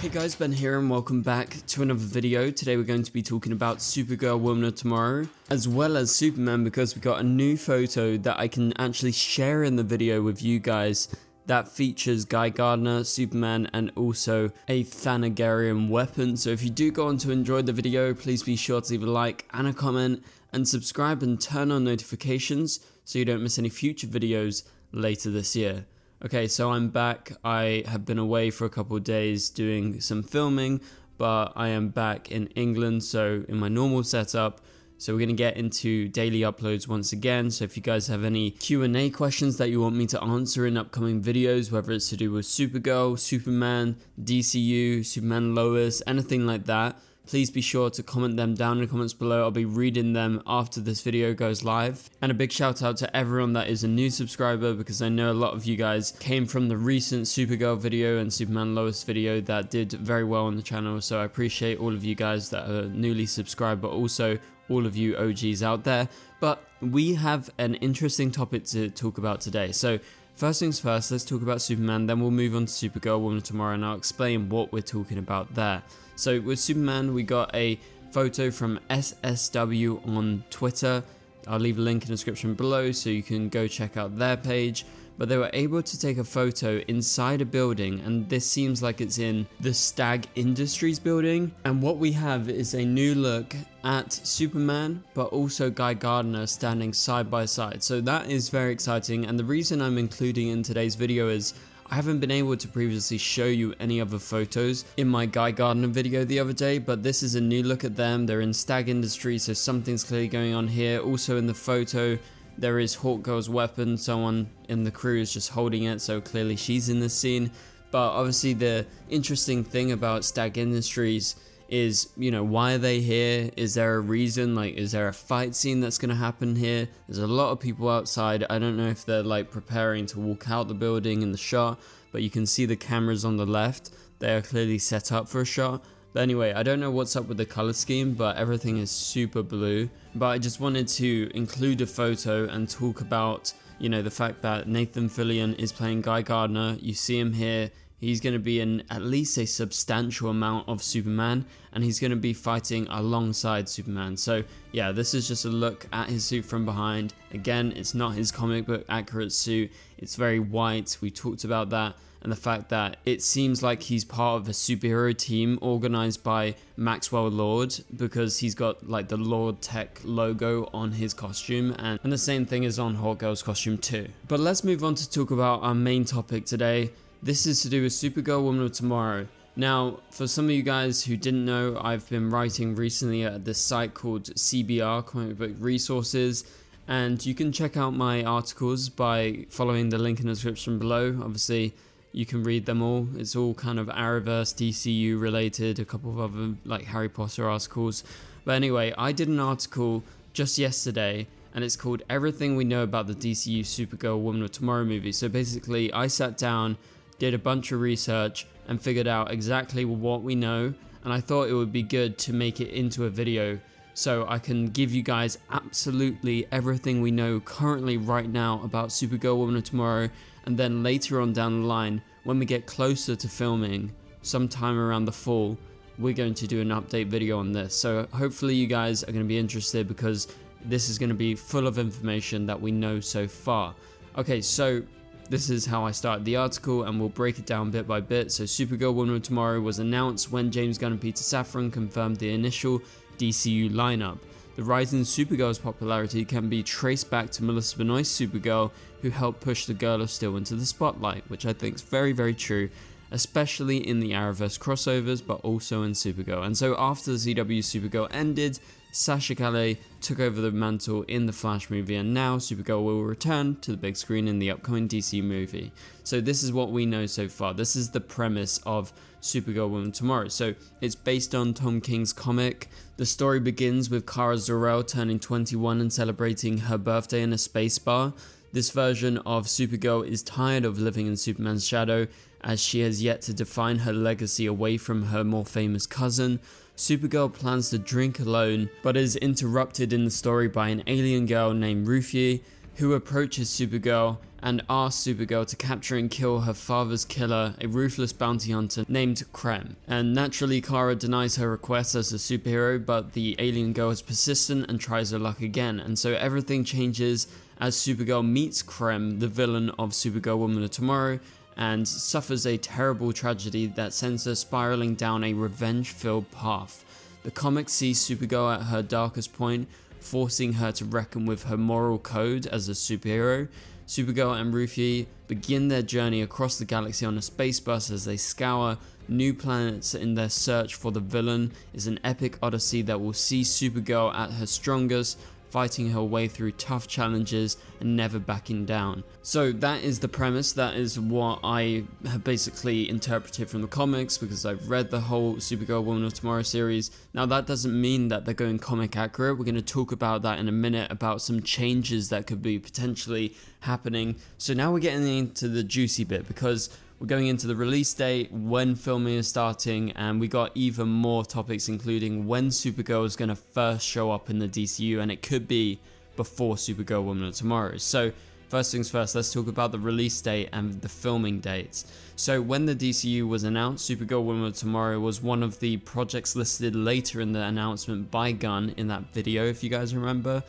Hey guys, Ben here and welcome back to another video. Today we're going to be talking about Supergirl Woman of Tomorrow, as well as Superman, because we got a new photo that I can actually share in the video with you guys that features Guy Gardner, Superman, and also a Thanagarian weapon. So if you do go on to enjoy the video, please be sure to leave a like and a comment and subscribe and turn on notifications so you don't miss any future videos later this year. Okay, so I'm back. I have been away for a couple of days doing some filming, but I am back in England, so in my normal setup. So we're going to get into daily uploads once again. So if you guys have any Q&A questions that you want me to answer in upcoming videos, whether it's to do with Supergirl, Superman, DCU, Superman Lois, anything like that, please be sure to comment them down in the comments below. I'll be reading them after this video goes live. And a big shout out to everyone that is a new subscriber, because I know a lot of you guys came from the recent Supergirl video and Superman Lois video that did very well on the channel. So I appreciate all of you guys that are newly subscribed, but also all of you OGs out there. But we have an interesting topic to talk about today. So first things first, let's talk about Superman, then we'll move on to Supergirl Woman of Tomorrow, and I'll explain what we're talking about there. So with Superman, we got a photo from SSW on Twitter. I'll leave a link in the description below so you can go check out their page. But they were able to take a photo inside a building, and this seems like it's in the Stag Industries building. And what we have is a new look at Superman, but also Guy Gardner standing side by side. So that is very exciting, and the reason I'm including in today's video is I haven't been able to previously show you any other photos in my Guy Gardner video the other day, but this is a new look at them. They're in Stag Industries, so something's clearly going on here. Also in the photo, there is Hawkgirl's weapon. Someone in the crew is just holding it, so clearly she's in the scene. But obviously the interesting thing about Stag Industries is, you know, why are they here? Is there a reason? Like, is there a fight scene that's going to happen here? There's a lot of people outside. I don't know if they're like preparing to walk out the building in the shot, but you can see the cameras on the left. They are clearly set up for a shot. But anyway, I don't know what's up with the color scheme, but everything is super blue. But I just wanted to include a photo and talk about, you know, the fact that Nathan Fillion is playing Guy Gardner. You see him here. He's going to be in at least a substantial amount of Superman, and he's going to be fighting alongside Superman. So yeah, this is just a look at his suit from behind. Again, it's not his comic book accurate suit. It's very white. We talked about that, and the fact that it seems like he's part of a superhero team organized by Maxwell Lord, because he's got like the Lord Tech logo on his costume, and the same thing is on Hawkgirl's costume too. But let's move on to talk about our main topic today. This is to do with Supergirl Woman of Tomorrow. Now, for some of you guys who didn't know, I've been writing recently at this site called CBR, Comic Book Resources, and you can check out my articles by following the link in the description below. Obviously, you can read them all. It's all kind of Arrowverse, DCU related, a couple of other like Harry Potter articles. But anyway, I did an article just yesterday, and it's called Everything We Know About the DCU Supergirl Woman of Tomorrow movie. So basically, I sat down, did a bunch of research, and figured out exactly what we know, and I thought it would be good to make it into a video so I can give you guys absolutely everything we know currently right now about Supergirl Woman of Tomorrow, and then later on down the line, when we get closer to filming, sometime around the fall, we're going to do an update video on this. So hopefully you guys are going to be interested, because this is going to be full of information that we know so far. Okay, so this is how I started the article, and we'll break it down bit by bit. So Supergirl Woman of Tomorrow was announced when James Gunn and Peter Safran confirmed the initial DCU lineup. The rise in Supergirl's popularity can be traced back to Melissa Benoist's Supergirl, who helped push the Girl of Steel into the spotlight, which I think is very, very true, especially in the Arrowverse crossovers, but also in Supergirl. And so after the CW Supergirl ended, Sasha Calle took over the mantle in the Flash movie, and now Supergirl will return to the big screen in the upcoming DC movie. So this is what we know so far. This is the premise of Supergirl Woman Tomorrow. So it's based on Tom King's comic. The story begins with Kara Zor-El turning 21 and celebrating her birthday in a space bar. This version of Supergirl is tired of living in Superman's shadow, as she has yet to define her legacy away from her more famous cousin. Supergirl plans to drink alone, but is interrupted in the story by an alien girl named Ruthie. who approaches Supergirl and asks Supergirl to capture and kill her father's killer, a ruthless bounty hunter named Krem. And naturally, Kara denies her request as a superhero, but the alien girl is persistent and tries her luck again, and so everything changes as Supergirl meets Krem, the villain of Supergirl Woman of Tomorrow, and suffers a terrible tragedy that sends her spiraling down a revenge-filled path. The comic sees Supergirl at her darkest point, forcing her to reckon with her moral code as a superhero. Supergirl and Ruthie begin their journey across the galaxy on a space bus as they scour new planets in their search for the villain. It's an epic odyssey that will see Supergirl at her strongest, fighting her way through tough challenges and never backing down. So that is the premise. That is what I have basically interpreted from the comics, because I've read the whole Supergirl Woman of Tomorrow series. Now that doesn't mean that they're going comic accurate. We're going to talk about that in a minute, about some changes that could be potentially happening. So now we're getting into the juicy bit, because we're going into the release date, when filming is starting, and we got even more topics, including when Supergirl is going to first show up in the DCU, and it could be before Supergirl Woman of Tomorrow. So first things first, let's talk about the release date and the filming dates. So when the DCU was announced, Supergirl Woman of Tomorrow was one of the projects listed later in the announcement by Gunn in that video, if you guys remember.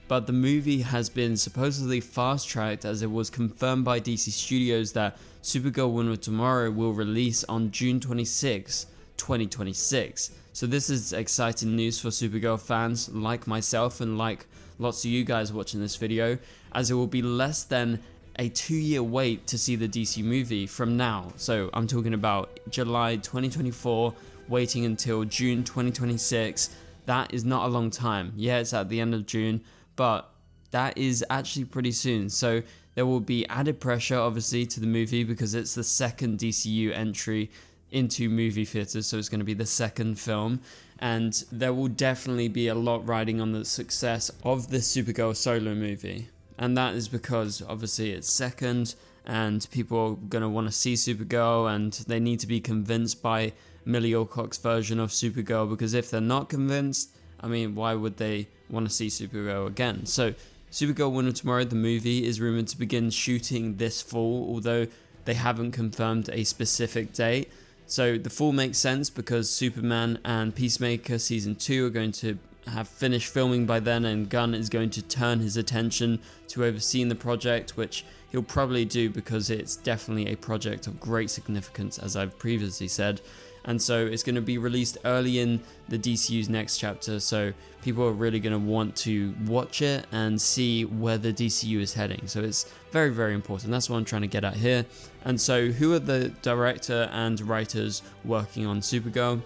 But the movie has been supposedly fast-tracked, as it was confirmed by DC Studios that Supergirl Woman of Tomorrow will release on June 26, 2026. So this is exciting news for Supergirl fans like myself and like lots of you guys watching this video, as it will be less than a 2-year wait to see the DC movie from now. So I'm talking about July 2024, waiting until June 2026. That is not a long time. Yeah, it's at the end of June, but that is actually pretty soon. So there will be added pressure, obviously, to the movie, because it's the second DCU entry into movie theaters, so it's going to be the second film, and there will definitely be a lot riding on the success of this Supergirl solo movie. And that is because obviously it's second, and people are going to want to see Supergirl, and they need to be convinced by Millie Alcock's version of Supergirl, because if they're not convinced, I mean, why would they want to see Supergirl again? So Supergirl Woman of Tomorrow, the movie, is rumored to begin shooting this fall, although they haven't confirmed a specific date. So the fall makes sense because Superman and Peacemaker Season 2 are going to have finished filming by then, and Gunn is going to turn his attention to overseeing the project, which he'll probably do because it's definitely a project of great significance, as I've previously said. And so it's going to be released early in the DCU's next chapter, so people are really going to want to watch it and see where the DCU is heading. So it's very, very important. That's what I'm trying to get at here. And so who are the director and writers working on Supergirl?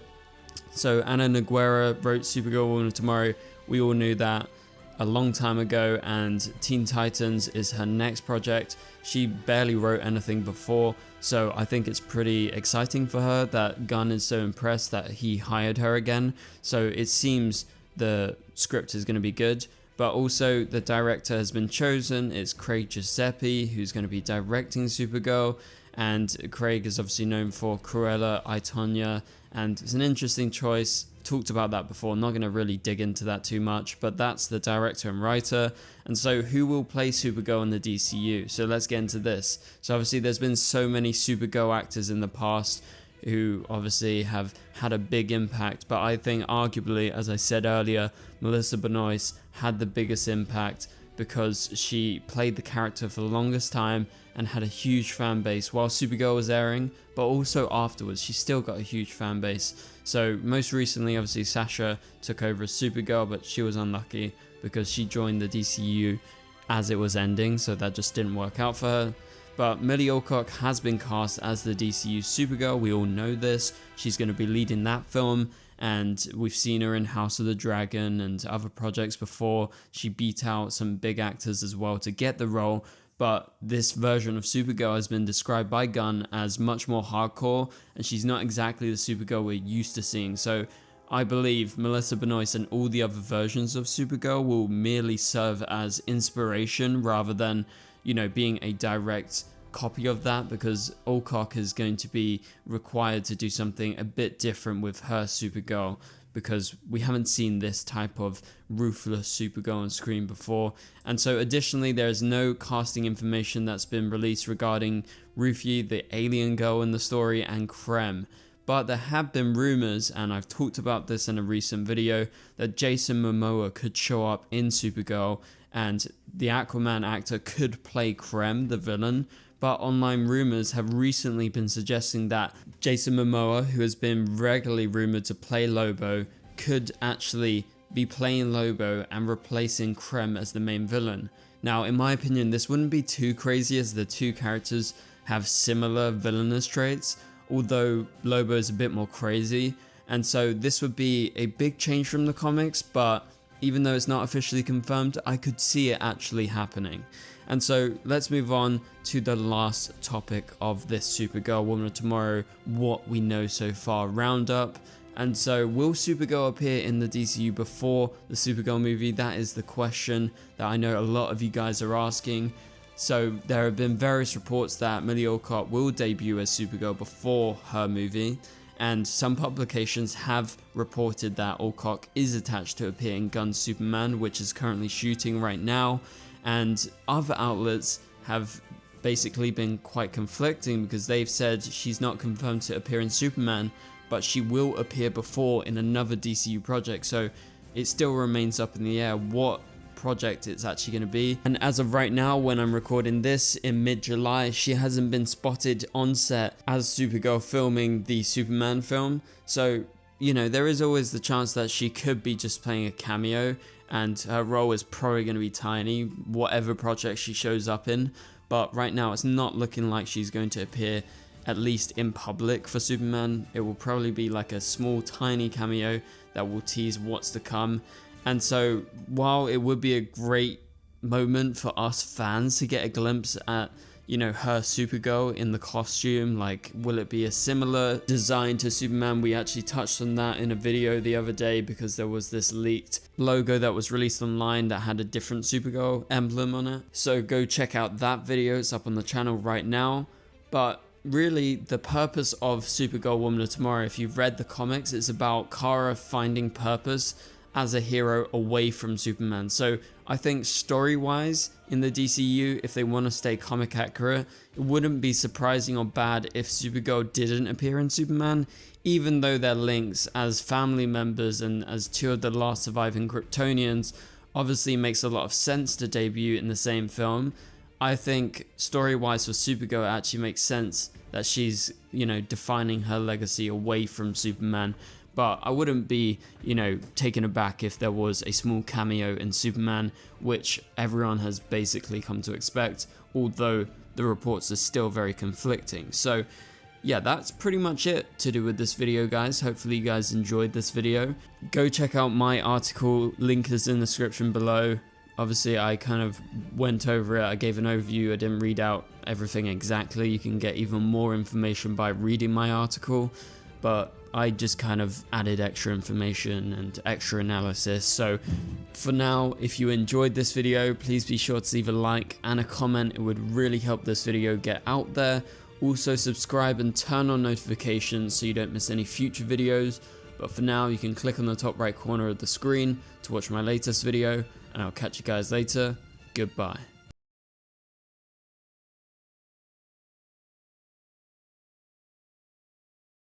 So Anna Nogueira wrote Supergirl Woman of Tomorrow. We all knew that a long time ago, and Teen Titans is her next project. She barely wrote anything before, so I think it's pretty exciting for her that Gunn is so impressed that he hired her again. So it seems the script is going to be good, but also the director has been chosen. It's Craig Giuseppe, who's going to be directing Supergirl, and Craig is obviously known for Cruella, I, Tonya, and it's an interesting choice. Talked about that before, not going to really dig into that too much, but that's the director and writer. And so who will play Supergirl in the DCU? So let's get into this. So obviously there's been so many Supergirl actors in the past who obviously have had a big impact, but I think arguably, as I said earlier, Melissa Benoist had the biggest impact because she played the character for the longest time and had a huge fan base while Supergirl was airing, but also afterwards she still got a huge fan base. So most recently, obviously, Sasha took over as Supergirl, but she was unlucky because she joined the DCU as it was ending, so that just didn't work out for her. But Millie Alcock has been cast as the DCU Supergirl. We all know this. She's going to be leading that film, and we've seen her in House of the Dragon and other projects before. She beat out some big actors as well to get the role. But this version of Supergirl has been described by Gunn as much more hardcore, and she's not exactly the Supergirl we're used to seeing. So I believe Melissa Benoist and all the other versions of Supergirl will merely serve as inspiration rather than, you know, being a direct copy of that, because Alcock is going to be required to do something a bit different with her Supergirl, because we haven't seen this type of ruthless Supergirl on screen before. And so additionally, there is no casting information that's been released regarding Ruthie, the alien girl in the story, and Krem. But there have been rumors, and I've talked about this in a recent video, that Jason Momoa could show up in Supergirl and the Aquaman actor could play Krem, the villain. But online rumors have recently been suggesting that Jason Momoa, who has been regularly rumored to play Lobo, could actually be playing Lobo and replacing Krem as the main villain. Now, in my opinion, this wouldn't be too crazy as the two characters have similar villainous traits, although Lobo is a bit more crazy. And so this would be a big change from the comics, but even though it's not officially confirmed, I could see it actually happening. And so let's move on to the last topic of this Supergirl Woman of Tomorrow, what we know so far roundup. And so will Supergirl appear in the DCU before the Supergirl movie? That is the question that I know a lot of you guys are asking. So there have been various reports that Millie Alcott will debut as Supergirl before her movie, and some publications have reported that Alcott is attached to appear in Gunn's Superman, which is currently shooting right now, and other outlets have basically been quite conflicting because they've said she's not confirmed to appear in Superman, but she will appear before in another DCU project, so it still remains up in the air what project it's actually going to be. And as of right now, when I'm recording this in mid-July, she hasn't been spotted on set as Supergirl filming the Superman film, so you know, there is always the chance that she could be just playing a cameo, and her role is probably going to be tiny whatever project she shows up in. But right now it's not looking like she's going to appear, at least in public, for Superman. It will probably be like a small tiny cameo that will tease what's to come. And so while it would be a great moment for us fans to get a glimpse at, you know, her Supergirl in the costume, like will it be a similar design to Superman? We actually touched on that in a video the other day because there was this leaked logo that was released online that had a different Supergirl emblem on it. So go check out that video, it's up on the channel right now. But really, the purpose of Supergirl Woman of Tomorrow, if you've read the comics, it's about Kara finding purpose as a hero away from Superman. So I think story-wise in the DCU, if they want to stay comic accurate, it wouldn't be surprising or bad if Supergirl didn't appear in Superman, even though their links as family members and as two of the last surviving Kryptonians obviously makes a lot of sense to debut in the same film. I think story-wise for Supergirl, it actually makes sense that she's, you know, defining her legacy away from Superman. But I wouldn't be, you know, taken aback if there was a small cameo in Superman, which everyone has basically come to expect, although the reports are still very conflicting. So yeah, that's pretty much it to do with this video, guys. Hopefully you guys enjoyed this video. Go check out my article, link is in the description below. Obviously I kind of went over it, I gave an overview, I didn't read out everything exactly. You can get even more information by reading my article, but I just kind of added extra information and extra analysis. So for now, if you enjoyed this video, please be sure to leave a like and a comment. It would really help this video get out there. Also subscribe and turn on notifications so you don't miss any future videos. But for now, you can click on the top right corner of the screen to watch my latest video, and I'll catch you guys later. Goodbye.